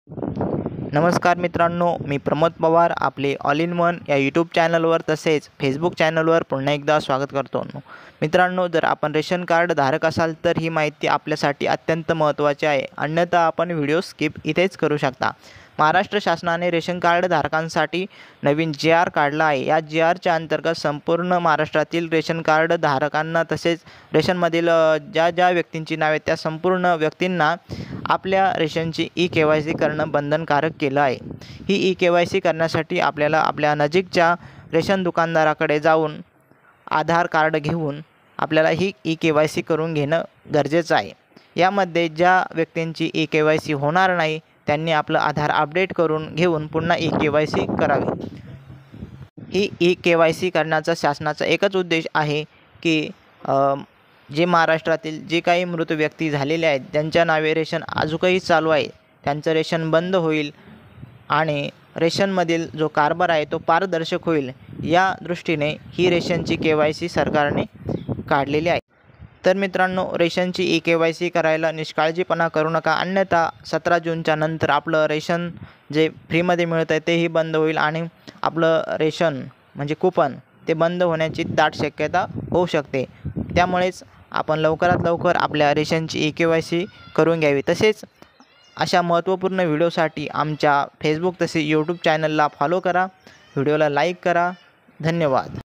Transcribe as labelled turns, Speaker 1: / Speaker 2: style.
Speaker 1: नमस्कार मित्रांनो, मी प्रमोद पवार आपले ऑल इन वन या यूट्यूब चॅनलवर तसेच फेसबुक चॅनलवर पुन्हा एकदा स्वागत करतो। मित्रांनो, जर आपण रेशन कार्ड धारक असाल तर ही माहिती आपल्यासाठी अत्यंत महत्त्वाची आहे, अन्यथा आपण व्हिडिओ स्किप इथेच करू शकता। महाराष्ट्र शासनाने रेशन कार्ड धारकांसाठी नवीन जी.आर. काढला आहे। या जी.आरच्या अंतर्गत संपूर्ण महाराष्ट्रातील रेशन कार्ड धारकांना तसेच रेशनमधील ज्या व्यक्तींची नावे त्या संपूर्ण व्यक्तींना आपल्या रेशनची ई-के.वाय.सी करणं बंधनकारक केलं आहे। ही ई-के.वाय.सी करण्यासाठी आपल्याला आपल्या नजीकच्या रेशन दुकानदाराकडे जाऊन आधार कार्ड घेऊन आपल्याला ही ई-के.वाय.सी करून घेणं गरजेचं आहे। यामध्ये ज्या व्यक्तींची ई-के.वाय.सी होणार नाही त्यांनी आपलं आधार अपडेट करून घेऊन पुन्हा ई-के.वाय.सी करावी। ही ई-के.वाय.सी करण्याचा शासनाचा एकच उद्देश आहे की जे महाराष्ट्रातील जे काही मृत व्यक्ती झालेले आहेत ज्यांच्या नावे रेशन अजूनही चालू आहे त्यांचं रेशन बंद होईल आणि रेशनमधील जो कारभार आहे तो पारदर्शक होईल, या दृष्टीने ही रेशनची के.वाय.सी सरकारने काढलेली आहे। तर मित्रांनो, रेशनची ई-के.वाय.सी करायला निष्काळजीपणा करू नका, अन्यथा 17 जूनच्या नंतर आपलं रेशन जे फ्रीमध्ये मिळत आहे तेही बंद होईल आणि आपलं रेशन म्हणजे कुपन ते बंद होण्याची दाट शक्यता होऊ शकते। त्यामुळेच आपण लवकरात लवकर आपल्या रेशनची ई-के.वाय.सी करून घ्यावी। तसेच अशा महत्त्वपूर्ण व्हिडिओसाठी आमच्या फेसबुक तसेच यूट्यूब चॅनलला फॉलो करा, व्हिडिओला लाईक करा। धन्यवाद।